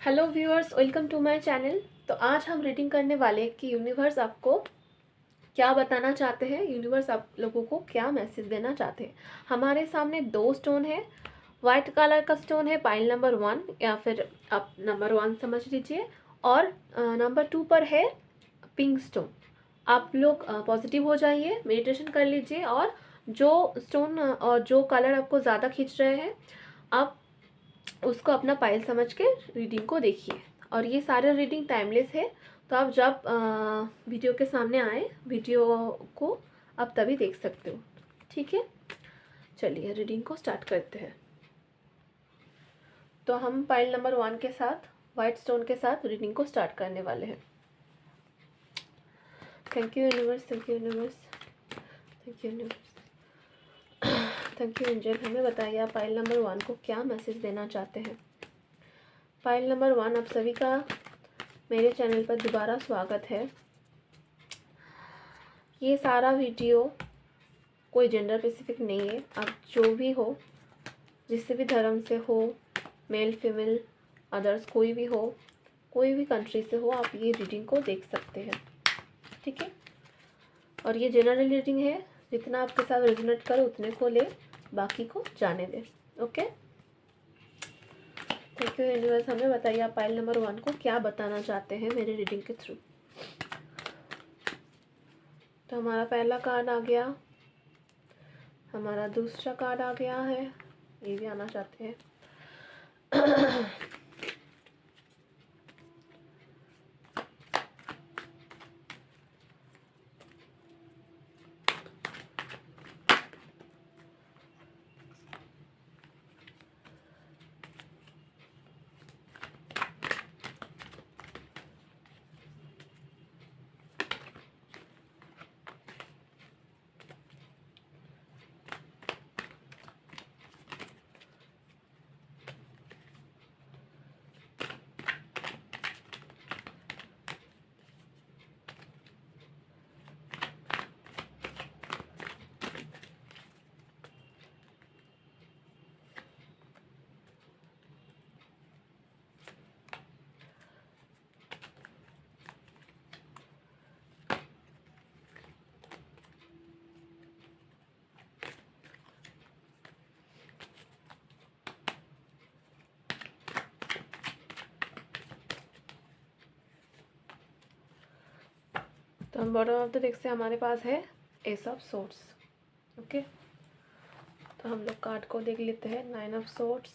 Hello viewers, welcome to my channel. तो आज हम रीडिंग करने वाले हैं कि यूनिवर्स आपको क्या बताना चाहते हैं, यूनिवर्स आप लोगों को क्या मैसेज देना चाहते हैं। हमारे सामने दो स्टोन है। वाइट कलर का स्टोन है पाइल नंबर 1, या फिर आप नंबर 1 समझ लीजिए, और नंबर 2 पर है पिंक स्टोन। आप लोग पॉजिटिव हो जाइए, मेडिटेशन कर लीजिए, और जो स्टोन और जो कलर आपको ज़्यादा खींच रहे हैं आप उसको अपना पाइल समझ के रीडिंग को देखिए। और ये सारे रीडिंग टाइमलेस है, तो आप जब वीडियो के सामने आए वीडियो को आप तभी देख सकते हो। ठीक है, चलिए रीडिंग को स्टार्ट करते हैं। तो हम पाइल नंबर 1 के साथ वाइट स्टोन के साथ रीडिंग को स्टार्ट करने वाले हैं। Thank you universe, thank you universe, thank you universe, thank you angel. हमें बताइए आप पाइल नंबर 1 को क्या मैसेज देना चाहते हैं। पाइल नंबर 1, आप सभी का मेरे चैनल पर दोबारा स्वागत है। ये सारा वीडियो कोई जेंडर स्पेसिफिक नहीं है। आप जो भी हो, जिससे भी धर्म से हो, मेल फीमेल अदर्स कोई भी हो, कोई भी कंट्री से हो, आप ये रीडिंग को देख सकते हैं। ठीक है, और ये जनरल रीडिंग है, जितना आपके साथ रेजोनेट करे उतने को ले, बाकी को जाने दें। Okay, thank you universe. हमें बताइए आप पाइल नंबर 1 को क्या बताना चाहते हैं मेरे रीडिंग के थ्रू। तो हमारा पहला कार्ड आ गया, हमारा दूसरा कार्ड आ गया है, ये भी आना चाहते हैं। तो हम बॉटम ऑफ द डेक से हमारे पास है एस ऑफ सोर्ट्स। ओके, तो हम लोग कार्ड को देख लेते हैं। 9 of sorts,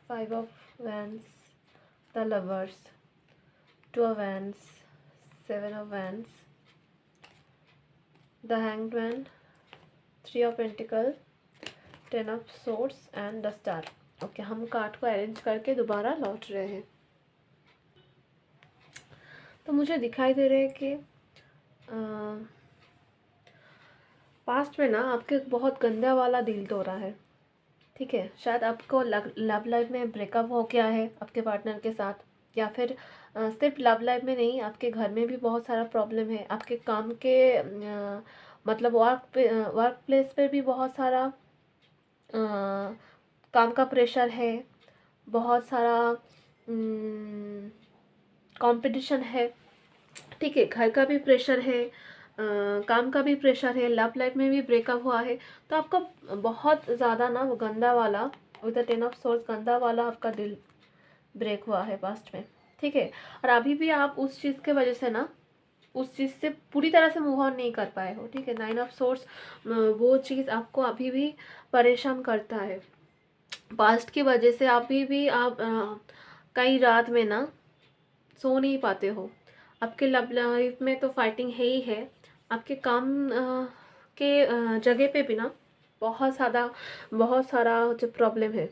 5 of wands, the lovers, 2 of wands, 7 of wands, the hanged man, 3 of pentacle, 10 of sorts and the star. Okay, हम कार्ड को अरेंज करके दोबारा लौट रहे हैं। तो मुझे दिखाई दे रहा है कि पास्ट में ना आपके बहुत गंदा वाला दिल तोड़ा है। ठीक है, शायद आपको लव लाइफ में ब्रेकअप हो गया है आपके पार्टनर के साथ, या फिर सिर्फ लव लाइफ में नहीं, आपके घर में भी बहुत सारा प्रॉब्लम है। आपके काम के मतलब वर्क प्लेस पे भी बहुत सारा काम का प्रेशर है, बहुत सारा कंपटीशन है। ठीक है, घर का भी प्रेशर है, काम का भी प्रेशर है, लव लाइफ में भी ब्रेकअप हुआ है। तो आपका बहुत ज़्यादा ना वो गंदा वाला विद द 10 ऑफ सोर्स गंदा वाला आपका दिल ब्रेक हुआ है पास्ट में। ठीक है, और अभी भी आप उस चीज़ के वजह से ना उस चीज़ से पूरी तरह से मूव ऑन नहीं कर पाए हो। ठीक है, 9 ऑफ सोर्स वो चीज़ आपको अभी भी परेशान करता है। पास्ट की वजह से अभी भी आप कई रात में ना सो नहीं पाते हो। आपके लव लाइफ में तो फाइटिंग है ही है, आपके काम के जगह पे भी ना बहुत सारा जो प्रॉब्लम है।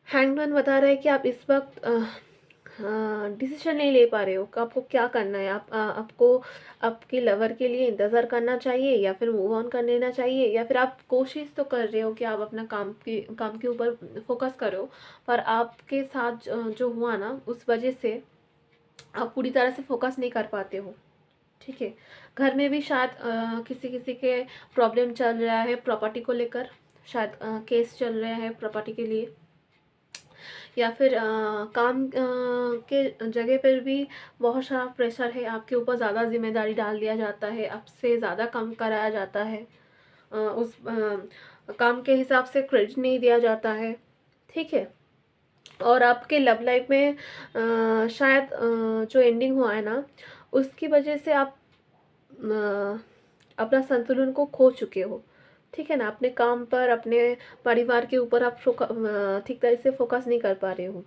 हैंगमैन बता रहे हैं कि आप इस वक्त डिसीजन नहीं ले पा रहे हो कि आपको क्या करना है। आपको आपके लवर के लिए इंतज़ार करना चाहिए, या फिर मूव ऑन कर लेना चाहिए, या फिर आप कोशिश तो कर रहे हो कि आप अपना काम के ऊपर फोकस करो, पर आपके साथ जो हुआ ना उस वजह से आप पूरी तरह से फोकस नहीं कर पाते हो। ठीक है, घर में भी शायद किसी किसी के प्रॉब्लम चल रहा है प्रॉपर्टी को लेकर, शायद केस चल रहा है प्रॉपर्टी के लिए। या फिर काम के जगह पर भी बहुत सारा प्रेशर है, आपके ऊपर ज़्यादा जिम्मेदारी डाल दिया जाता है, आपसे ज़्यादा काम कराया जाता है, उस काम के हिसाब से क्रेडिट नहीं दिया जाता है, ठीक है। और आपके लव लाइफ में शायद जो एंडिंग हुआ है ना, उसकी वजह से आप अपना संतुलन को खो चुके हो, ठीक है ना। अपने काम पर, अपने परिवार के ऊपर आप ठीक तरह से फोकस नहीं कर पा रहे हो।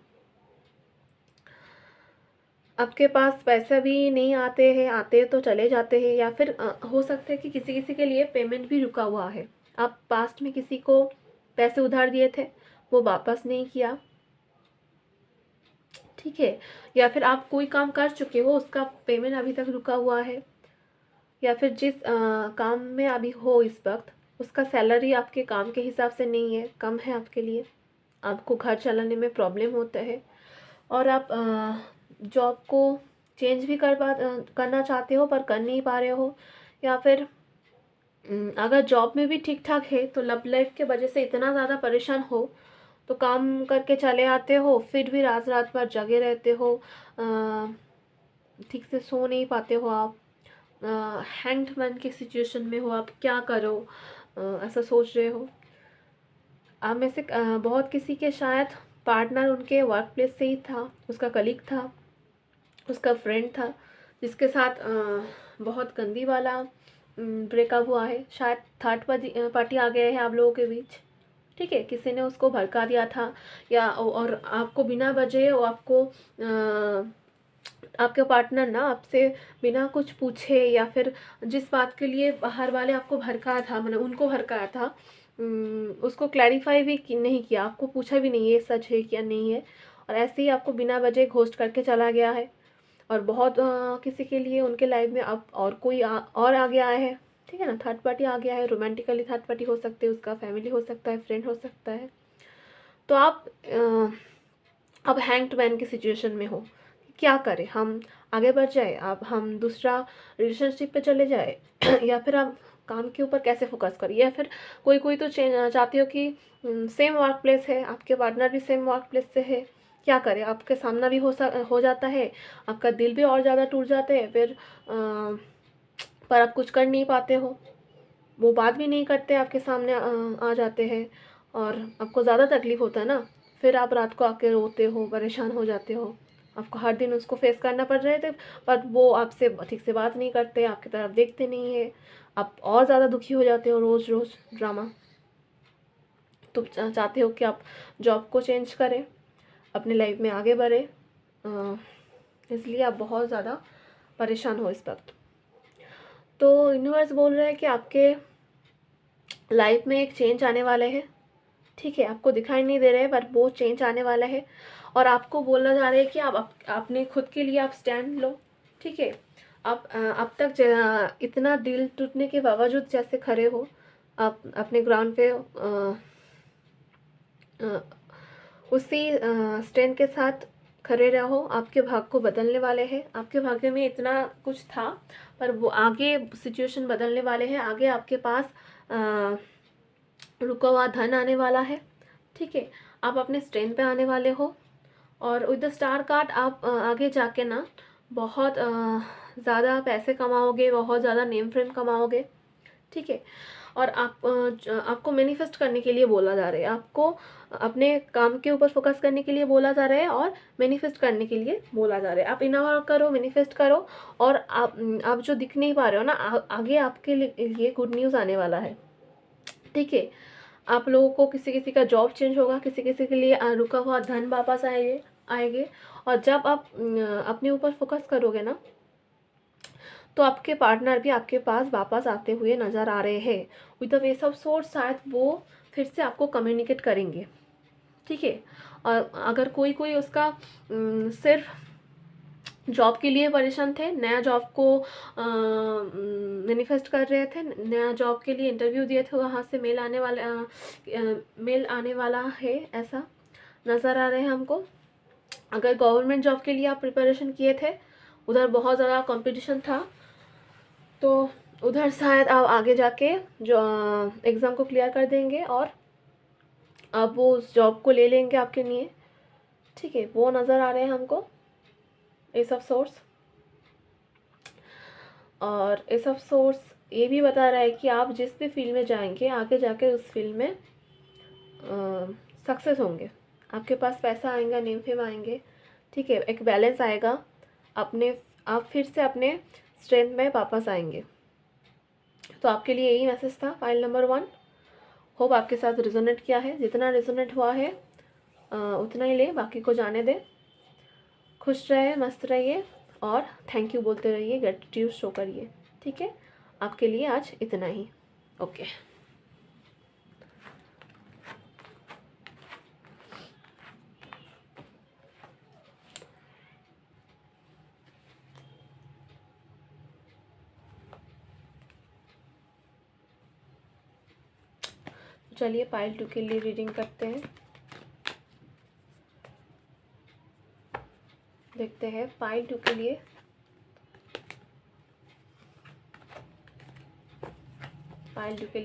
आपके पास पैसा भी नहीं आते हैं, आते तो चले जाते हैं, या फिर हो सकता है कि किसी किसी के लिए पेमेंट भी रुका हुआ है। आप पास्ट में किसी को पैसे उधार दिए थे, वो वापस नहीं किया, ठीक है। या फिर आप कोई काम कर चुके हो, उसका पेमेंट अभी तक रुका हुआ है। या फिर जिस काम में अभी हो इस वक्त, उसका सैलरी आपके काम के हिसाब से नहीं है, कम है आपके लिए, आपको घर चलाने में प्रॉब्लम होता है। और आप जॉब को चेंज भी करना चाहते हो पर कर नहीं पा रहे हो। या फिर अगर जॉब में भी ठीक ठाक है तो लव लाइफ के वजह से इतना ज़्यादा परेशान हो तो काम करके चले आते हो, फिर भी रात रात भर जगे रहते हो, ठीक से सो नहीं पाते हो, आप हैंग्ड मैन की सिचुएशन में हो, आप क्या करो ऐसा सोच रहे हो। आप में से बहुत किसी के शायद पार्टनर उनके वर्क प्लेस से ही था, उसका कलीग था, उसका फ्रेंड था, जिसके साथ बहुत गंदी वाला ब्रेकअप हुआ है। शायद थर्ड पार्टी आ गया है आप लोगों के बीच, ठीक है। किसी ने उसको भड़का दिया था, या और आपको बिना वजह वो आपको आपके पार्टनर ना आपसे बिना कुछ पूछे, या फिर जिस बात के लिए बाहर वाले आपको भड़काया था, मतलब उनको भड़काया था, उसको क्लैरिफाई भी नहीं किया, आपको पूछा भी नहीं ये सच है क्या नहीं है, और ऐसे ही आपको बिना वजह घोस्ट करके चला गया है। और बहुत किसी के लिए उनके लाइफ में अब और कोई और आ गया है, ठीक है ना। थर्ड पार्टी आ गया है, रोमांटिकली थर्ड पार्टी हो सकते हैं, उसका फैमिली हो सकता है, फ्रेंड हो सकता है। तो आप अब हैंग्ड मैन की सिचुएशन में हो, क्या करें, हम आगे बढ़ जाए, अब हम दूसरा रिलेशनशिप पे चले जाए या फिर आप काम के ऊपर कैसे फोकस करें। या फिर कोई कोई तो चाहते हो कि सेम वर्क प्लेस है, आपके पार्टनर भी सेम वर्क प्लेस से है, क्या करें, आपके सामना भी हो जाता है, आपका दिल भी और ज़्यादा टूट जाते हैं, फिर पर आप कुछ कर नहीं पाते हो, वो बात भी नहीं करते, आपके सामने आ जाते हैं, और आपको ज़्यादा तकलीफ़ होता है ना। फिर आप रात को आके रोते हो, परेशान हो जाते हो, आपको हर दिन उसको फेस करना पड़ रहे थे, पर वो आपसे ठीक से बात नहीं करते, आपकी तरफ देखते नहीं है, आप और ज़्यादा दुखी हो जाते हो, रोज़ रोज़ ड्रामा। तो चाहते हो कि आप जॉब को चेंज करें, अपने लाइफ में आगे बढ़े, इसलिए आप बहुत ज़्यादा परेशान हो इस वक्त। तो यूनिवर्स बोल रहा है कि आपके लाइफ में एक चेंज आने वाले है, ठीक है। आपको दिखाई नहीं दे रहे हैं पर वो चेंज आने वाला है, और आपको बोला जा रहा है कि आप अपने खुद के लिए आप स्टैंड लो, ठीक है। आप अब तक इतना दिल टूटने के बावजूद जैसे खड़े हो, आप अपने ग्राउंड पे उसी स्टैंड के साथ खड़े रहो। आपके भाग्य को बदलने वाले हैं, आपके भाग्य में इतना कुछ था पर वो आगे सिचुएशन बदलने वाले हैं, आगे आपके पास रुका हुआ धन आने वाला है, ठीक है। आप अपने स्टैंड पे आने वाले हो, और विद द स्टार कार्ड आप आगे जाके ना बहुत ज़्यादा पैसे कमाओगे, बहुत ज़्यादा नेम फ्रेम कमाओगे, ठीक है। और आपको मैनिफेस्ट करने के लिए बोला जा रहा है, आपको अपने काम के ऊपर फोकस करने के लिए बोला जा रहा है, और मैनिफेस्ट करने के लिए बोला जा रहा है। आप इनोवा करो, मैनिफेस्ट करो, और आप जो दिख नहीं पा रहे हो ना, आगे आपके लिए गुड न्यूज़ आने वाला है, ठीक है। आप लोगों को किसी किसी का जॉब चेंज होगा, किसी किसी के लिए रुका हुआ धन वापस आएंगे। और जब आप अपने ऊपर फोकस करोगे ना, तो आपके पार्टनर भी आपके पास वापस आते हुए नज़र आ रहे हैं विद द वेस ऑफ सोर्स। शायद वो फिर से आपको कम्युनिकेट करेंगे, ठीक है। और अगर कोई कोई उसका सिर्फ जॉब के लिए परेशान थे, नया जॉब को मैनिफेस्ट कर रहे थे, नया जॉब के लिए इंटरव्यू दिए थे, वहाँ से मेल आने वाला है, ऐसा नज़र आ रहे हैं हमको। अगर गवर्नमेंट जॉब के लिए आप प्रिपरेशन किए थे, उधर बहुत ज़्यादा कंपटीशन था, तो उधर शायद आप आगे जाके जो एग्ज़ाम को क्लियर कर देंगे, और आप वो उस जॉब को ले लेंगे आपके लिए, ठीक है, वो नज़र आ रहे हैं हमको एस ऑफ सोर्स। और एस ऑफ सोर्स ये भी बता रहा है कि आप जिस भी फील्ड में जाएंगे आगे जाके उस फील्ड में सक्सेस होंगे, आपके पास पैसा आएगा, नेम फेम आएंगे, ठीक है, एक बैलेंस आएगा, अपने आप फिर से अपने स्ट्रेंथ में वापस आएंगे। तो आपके लिए यही मैसेज था फाइल नंबर 1। होप आपके साथ रिजोनेट किया है, जितना रिजोनेट हुआ है उतना ही ले, बाकी को जाने दें। खुश रहिए, मस्त रहिए और थैंक यू बोलते रहिए, ग्रेटिट्यूड शो करिए। ठीक है, आपके लिए आज इतना ही। ओके चलिए पाइल 2 के लिए रीडिंग करते हैं। देखते हैं पाइल 2 के लिए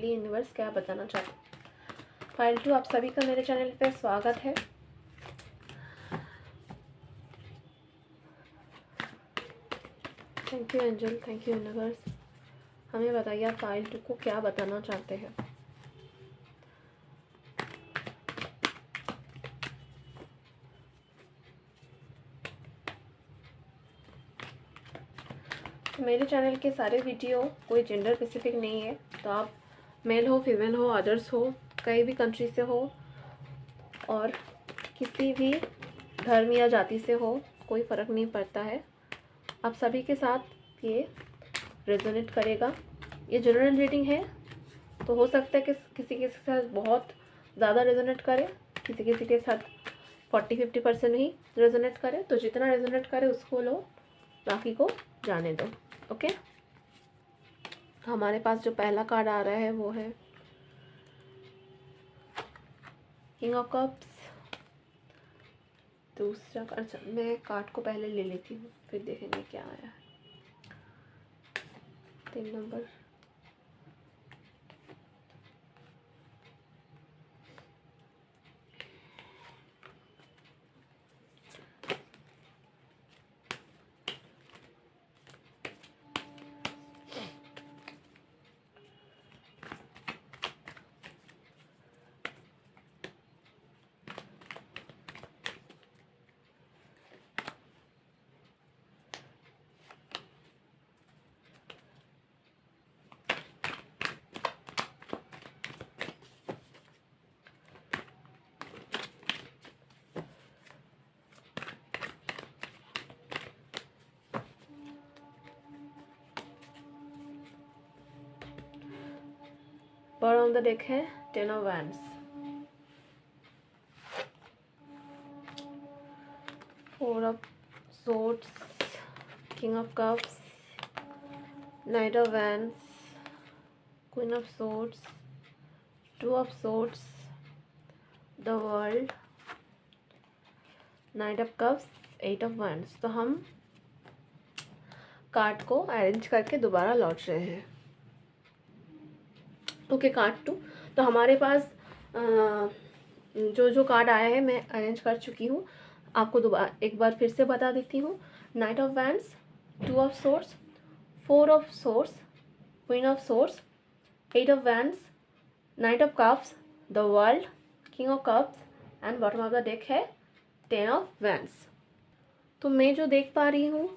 यूनिवर्स क्या बताना चाहते हैं। पाइल 2 आप सभी का मेरे चैनल पे स्वागत है। Thank you angel, thank you universe. हमें बताइए आप पाइल 2 को क्या बताना चाहते हैं। मेरे चैनल के सारे वीडियो कोई जेंडर स्पेसिफिक नहीं है, तो आप मेल हो, फीमेल हो, अदर्स हो, कई भी कंट्री से हो और किसी भी धर्म या जाति से हो, कोई फ़र्क नहीं पड़ता है। आप सभी के साथ ये रेजोनेट करेगा। ये जनरल रीडिंग है, तो हो सकता है कि किसी के साथ बहुत ज़्यादा रेजोनेट करे, किसी के साथ 40-50% ही रेजोनेट करे। तो जितना रेजोनेट करे उसको लो, बाकी को जाने दो। ओके, हमारे पास जो पहला कार्ड आ रहा है वो है किंग ऑफ कप्स। दूसरा कार्ड, मैं कार्ड को पहले ले लेती हूँ फिर देखेंगे क्या आया है। 3 number, bottom of the deck है 10 of wands, 4 of swords, king of cups, night of wands, queen of swords, 2 of swords, the world, night of cups, 8 of wands. तो हम कार्ड को अरेंज करके दोबारा लौट रहे हैं। Okay, card 2। तो हमारे पास जो कार्ड आया है मैं अरेंज कर चुकी हूँ, आपको दोबारा एक बार फिर से बता देती हूँ। Night of wands, 2 of swords, 4 of swords, queen of swords, 8 of wands, night of cups, the world, king of cups and bottom of the deck है 10 ऑफ वैंड्स। तो मैं जो देख पा रही हूँ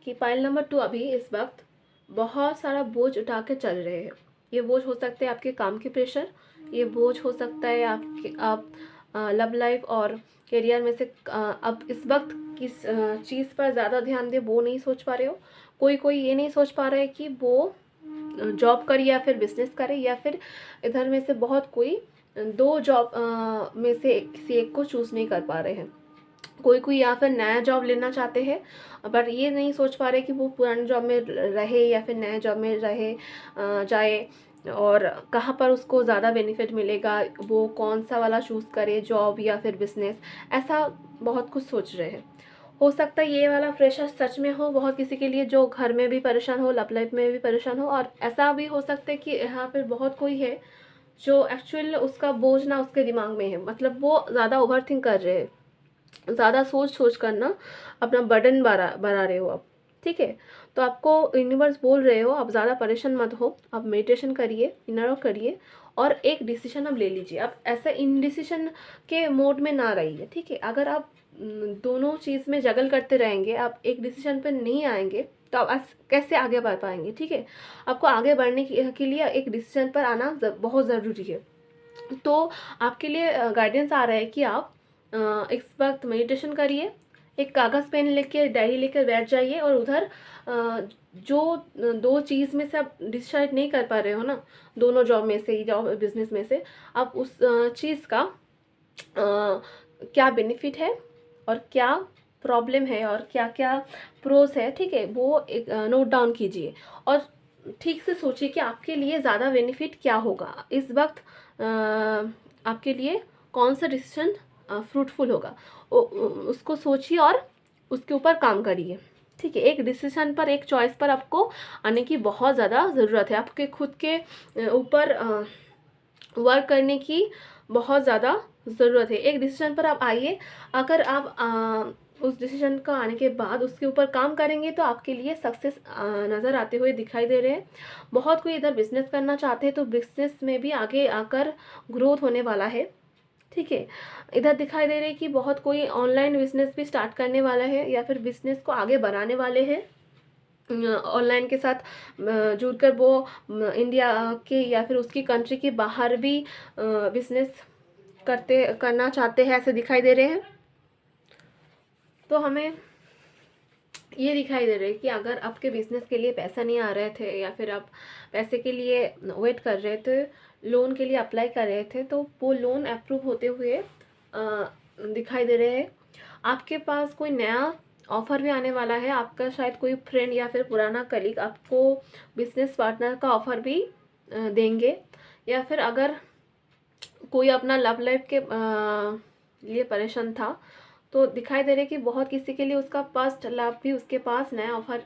कि पाइल नंबर 2 अभी इस वक्त बहुत सारा बोझ उठा के चल रहे हैं। ये बोझ हो सकते हैं आपके काम के प्रेशर, ये बोझ हो सकता है आप लव लाइफ और करियर में से अब इस वक्त किस चीज़ पर ज़्यादा ध्यान दे वो नहीं सोच पा रहे हो। कोई ये नहीं सोच पा रहा है कि वो जॉब करे या फिर बिजनेस करे, या फिर इधर में से बहुत कोई 2 जॉब में से किसी एक को चूज़ नहीं कर पा रहे हैं। कोई या फिर नया जॉब लेना चाहते हैं, बट ये नहीं सोच पा रहे कि वो पुराने जॉब में रहे या फिर नए जॉब में रहे जाए, और कहाँ पर उसको ज़्यादा बेनिफिट मिलेगा, वो कौन सा वाला चूज़ करे, जॉब या फिर बिजनेस। ऐसा बहुत कुछ सोच रहे हैं। हो सकता है ये वाला प्रेशर सच में हो बहुत किसी के लिए, जो घर में भी परेशान हो, लव लाइफ में भी परेशान हो, और ऐसा भी हो सकता है कि यहाँ पर बहुत कोई है जो एक्चुअल उसका बोझ ना उसके दिमाग में है, मतलब वो ज़्यादा ओवर थिंक कर रहे हैं। ज़्यादा सोच सोच कर ना अपना बर्डन बढ़ा रहे हो आप, ठीक है। तो आपको यूनिवर्स बोल रहे हो, आप ज़्यादा परेशान मत हो, आप मेडिटेशन करिए, इनर वर्क करिए और एक डिसीजन आप ले लीजिए। आप ऐसे इनडिसीजन के मोड में ना रहिए, ठीक है। अगर आप दोनों चीज़ में जगल करते रहेंगे, आप एक डिसीजन पर नहीं आएंगे, तो आप कैसे आगे बढ़ पाएंगे, ठीक है। आपको आगे बढ़ने के लिए एक डिसीजन पर आना बहुत ज़रूरी है। तो आपके लिए गाइडेंस आ रहा है कि आप इस वक्त मेडिटेशन करिए, एक कागज़ पेन लेके डायरी लेकर बैठ जाइए और उधर जो दो चीज़ में से आप डिसाइड नहीं कर पा रहे हो ना, दोनों जॉब में से, जॉब बिजनेस में से, आप उस चीज़ का क्या बेनिफिट है और क्या प्रॉब्लम है और क्या क्या प्रोस है, ठीक है, वो एक नोट डाउन कीजिए और ठीक से सोचिए कि आपके लिए ज़्यादा बेनिफिट क्या होगा इस वक्त। आपके लिए कौन सा डिसीजन फ्रूटफुल होगा, उसको सोचिए और उसके ऊपर काम करिए, ठीक है। एक डिसीजन पर, एक चॉइस पर आपको आने की बहुत ज़्यादा ज़रूरत है। आपके खुद के ऊपर वर्क करने की बहुत ज़्यादा ज़रूरत है। एक डिसीजन पर आप आइए, अगर आप उस डिसीजन का आने के बाद उसके ऊपर काम करेंगे तो आपके लिए सक्सेस नज़र आते हुए दिखाई दे रहे हैं। बहुत कोई इधर बिजनेस करना चाहते हैं तो बिजनेस में भी आगे आकर ग्रोथ होने वाला है, ठीक है। इधर दिखाई दे रहे हैं कि बहुत कोई ऑनलाइन बिजनेस भी स्टार्ट करने वाला है या फिर बिजनेस को आगे बढ़ाने वाले हैं। ऑनलाइन के साथ जुड़कर वो इंडिया के या फिर उसकी कंट्री के बाहर भी बिजनेस करना चाहते हैं, ऐसे दिखाई दे रहे हैं। तो हमें ये दिखाई दे रहा है कि अगर आपके बिजनेस के लिए पैसा नहीं आ रहे थे या फिर आप पैसे के लिए वेट कर रहे थे, लोन के लिए अप्लाई कर रहे थे, तो वो लोन अप्रूव होते हुए दिखाई दे रहे हैं। आपके पास कोई नया ऑफ़र भी आने वाला है। आपका शायद कोई फ्रेंड या फिर पुराना कलीग आपको बिजनेस पार्टनर का ऑफ़र भी देंगे, या फिर अगर कोई अपना लव लाइफ के लिए परेशान था तो दिखाई दे रहा है कि बहुत किसी के लिए उसका पास्ट लव भी उसके पास नया ऑफ़र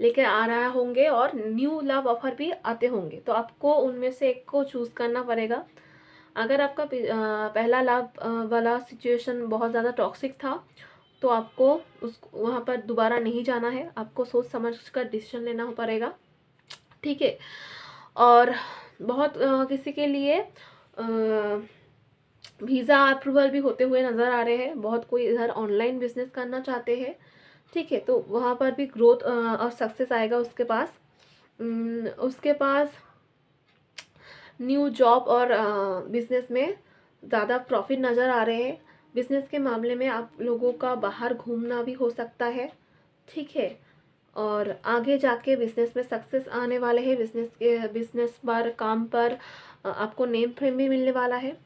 लेकर आ रहा होंगे और न्यू लव ऑफ़र भी आते होंगे। तो आपको उनमें से एक को चूज़ करना पड़ेगा। अगर आपका पहला लव वाला सिचुएशन बहुत ज़्यादा टॉक्सिक था तो आपको उस वहाँ पर दोबारा नहीं जाना है, आपको सोच समझ कर डिसीजन लेना पड़ेगा, ठीक है। और बहुत किसी के लिए वीज़ा अप्रूवल भी होते हुए नज़र आ रहे हैं। बहुत कोई इधर ऑनलाइन बिजनेस करना चाहते हैं, ठीक है। तो वहाँ पर भी ग्रोथ और सक्सेस आएगा उसके पास। उसके पास न्यू जॉब और बिजनेस में ज़्यादा प्रॉफिट नज़र आ रहे हैं। बिजनेस के मामले में आप लोगों का बाहर घूमना भी हो सकता है, ठीक है। और आगे जाके बिजनेस में सक्सेस आने वाले हैं। बिजनेस पर, काम पर आपको नेम फ्रेम भी मिलने वाला है।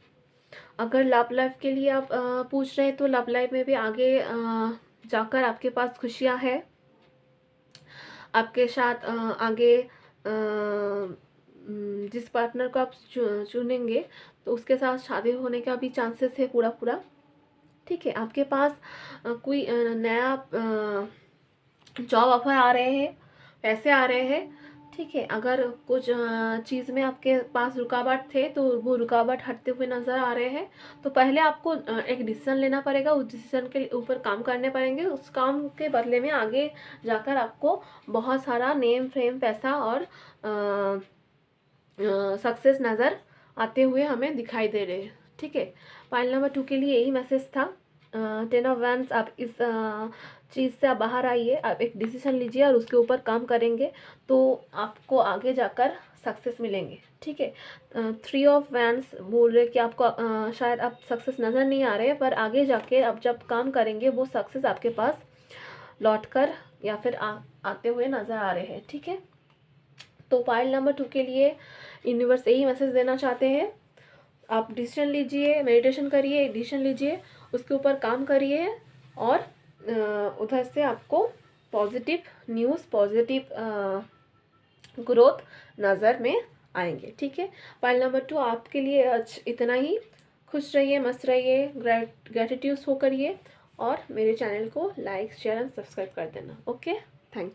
अगर लव लाइफ के लिए आप पूछ रहे हैं तो लव लाइफ में भी आगे जाकर आपके पास खुशियां है। आपके साथ आगे जिस पार्टनर को आप चुनेंगे तो उसके साथ शादी होने का भी चांसेस है पूरा पूरा, ठीक है। आपके पास कोई नया जॉब ऑफर आ रहे हैं, पैसे आ रहे हैं, ठीक है। अगर कुछ चीज़ में आपके पास रुकावट थे तो वो रुकावट हटते हुए नज़र आ रहे हैं। तो पहले आपको एक डिसीजन लेना पड़ेगा, उस डिसीजन के ऊपर काम करने पड़ेंगे। उस काम के बदले में आगे जाकर आपको बहुत सारा नेम फेम, पैसा और सक्सेस नज़र आते हुए हमें दिखाई दे रहे हैं, ठीक है। पाइल नंबर 2 के लिए यही मैसेज था। 10 ऑफ वैंड्स, आप इस चीज़ से आप बाहर आइए, आप एक डिसीजन लीजिए और उसके ऊपर काम करेंगे तो आपको आगे जाकर सक्सेस मिलेंगे, ठीक है। 3 ऑफ वैंड्स बोल रहे कि आपको शायद आप सक्सेस नज़र नहीं आ रहे, पर आगे जाके आप जब काम करेंगे वो सक्सेस आपके पास लौट कर या फिर आते हुए नज़र आ रहे हैं, ठीक है। तो पाइल नंबर 2 के लिए यूनिवर्स यही मैसेज देना चाहते हैं। आप डिसीजन लीजिए, मेडिटेशन करिए, डिसीजन लीजिए, उसके ऊपर काम करिए और उधर से आपको पॉजिटिव न्यूज़, पॉजिटिव ग्रोथ नज़र में आएंगे, ठीक है। पाइल नंबर 2 आपके लिए इतना ही। खुश रहिए, मस्त रहिए, ग्रेटिट्यूड शो करिए और मेरे चैनल को लाइक, शेयर एंड सब्सक्राइब कर देना। Okay, thank you.